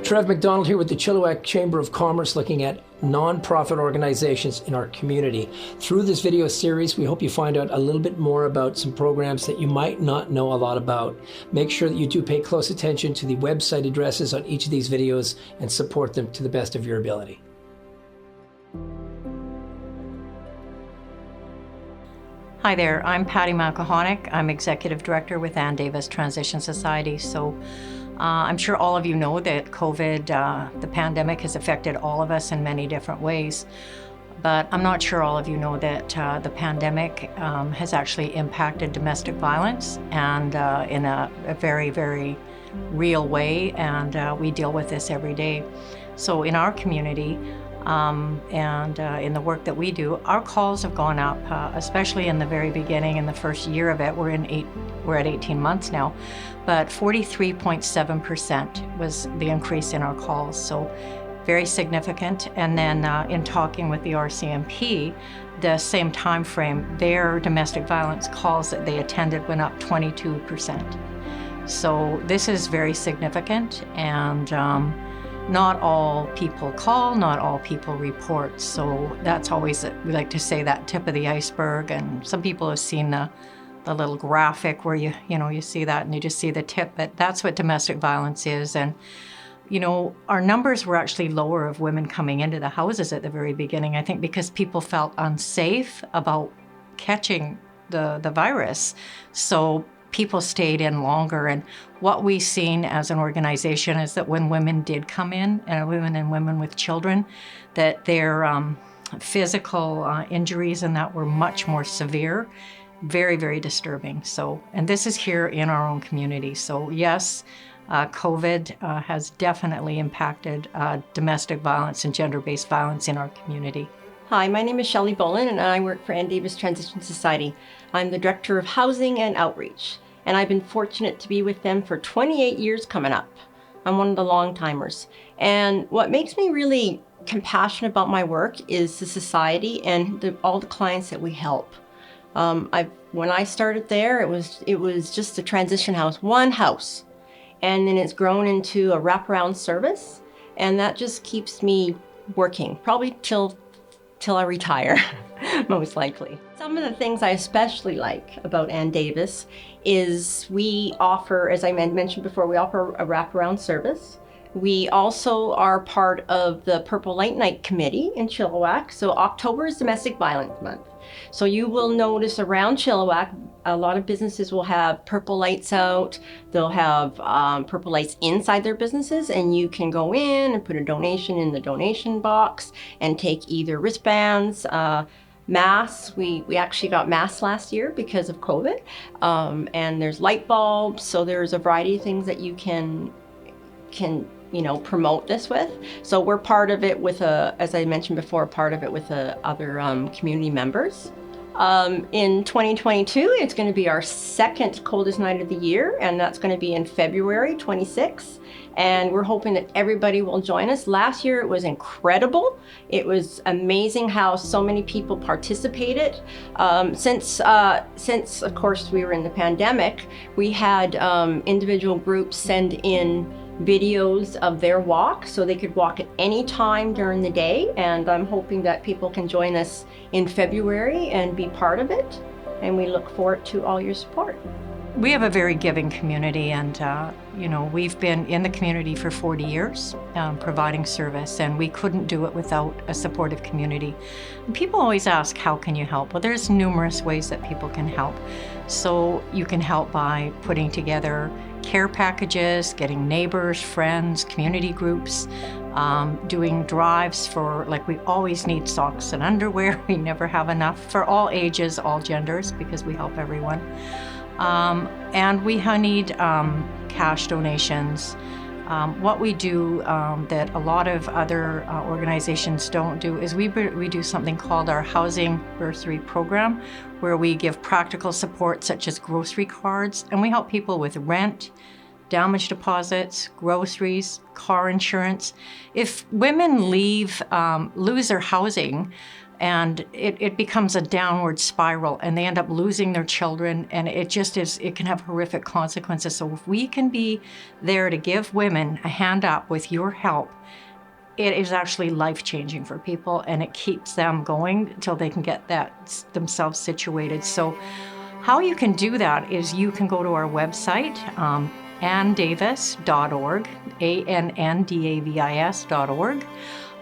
Trev McDonald here with the Chilliwack Chamber of Commerce, looking at non-profit organizations in our community. Through this video series, we hope you find out a little bit more about some programs that you might not know a lot about. Make sure that you do pay close attention to the website addresses on each of these videos and support them to the best of your ability. Hi there, I'm Patty Malkahonic. I'm Executive Director with Ann Davis Transition Society. I'm sure all of you know that COVID, the pandemic, has affected all of us in many different ways. But I'm not sure all of you know that the pandemic has actually impacted domestic violence, and in a very, very real way, and we deal with this every day. So in our community, in the work that we do, our calls have gone up, especially in the very beginning, in the first year of it. We're at 18 months now, but 43.7% was the increase in our calls, so very significant. And then in talking with the RCMP, the same time frame, their domestic violence calls that they attended went up 22%. So this is very significant, and not all people call, not all people report. So that's always, we like to say, that tip of the iceberg. And some people have seen the little graphic where you see that and you just see the tip, but that's what domestic violence is. And our numbers were actually lower of women coming into the houses at the very beginning, I think because people felt unsafe about catching the virus. So people stayed in longer. And what we've seen as an organization is that when women did come in, women with children, that their physical injuries and that were much more severe, very, very disturbing. So, and this is here in our own community. So yes, COVID has definitely impacted domestic violence and gender-based violence in our community. Hi, my name is Shelley Bolin, and I work for Ann Davis Transition Society. I'm the Director of Housing and Outreach, and I've been fortunate to be with them for 28 years coming up. I'm one of the long-timers. And what makes me really compassionate about my work is the society and all the clients that we help. When I started there, it was just a transition house, one house, and then it's grown into a wraparound service, and that just keeps me working, probably till I retire, most likely. Some of the things I especially like about Ann Davis is we offer, as I mentioned before, we offer a wraparound service. We also are part of the Purple Light Night Committee in Chilliwack. So October is Domestic Violence Month. So you will notice around Chilliwack, a lot of businesses will have purple lights out. They'll have purple lights inside their businesses, and you can go in and put a donation in the donation box and take either wristbands, masks. We actually got masks last year because of COVID. And there's light bulbs. So there's a variety of things that you can promote this with. So we're part of it with as I mentioned before, part of it with other community members. In 2022, it's going to be our second coldest night of the year, and that's going to be in February 26th. And we're hoping that everybody will join us. Last year, it was incredible. It was amazing how so many people participated. Since of course, we were in the pandemic, we had individual groups send in videos of their walk, so they could walk at any time during the day. And I'm hoping that people can join us in February and be part of it. And we look forward to all your support. We have a very giving community, and we've been in the community for 40 years providing service, and we couldn't do it without a supportive community. And people always ask, how can you help? Well, there's numerous ways that people can help. So you can help by putting together care packages, getting neighbors, friends, community groups, doing drives for, we always need socks and underwear. We never have enough for all ages, all genders, because we help everyone. And we need cash donations. What we do that a lot of other organizations don't do is we do something called our Housing Bursary Program, where we give practical support such as grocery cards, and we help people with rent, damage deposits, groceries, car insurance. If women lose their housing, And it becomes a downward spiral, and they end up losing their children, and it can have horrific consequences. So if we can be there to give women a hand up with your help, it is actually life-changing for people, and it keeps them going until they can get that themselves situated. So how you can do that is you can go to our website, anndavis.org, ANNDAVIS.org.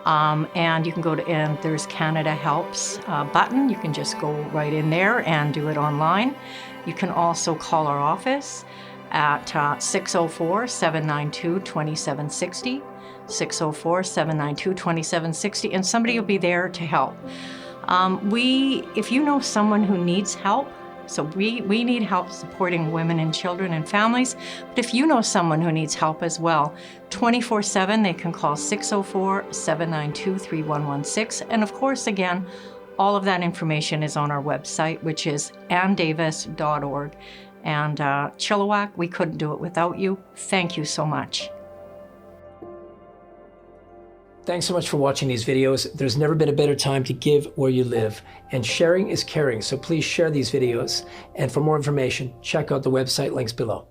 And you can go to, and there's Canada Helps button. You can just go right in there and do it online. You can also call our office at 604-792-2760, 604-792-2760, and somebody will be there to help. If you know someone who needs help, so we need help supporting women and children and families, but if you know someone who needs help as well, 24/7, they can call 604-792-3116. And of course, again, all of that information is on our website, which is anndavis.org. And Chilliwack, we couldn't do it without you. Thank you so much. Thanks so much for watching these videos. There's never been a better time to give where you live, and sharing is caring, so please share these videos. And for more information, check out the website links below.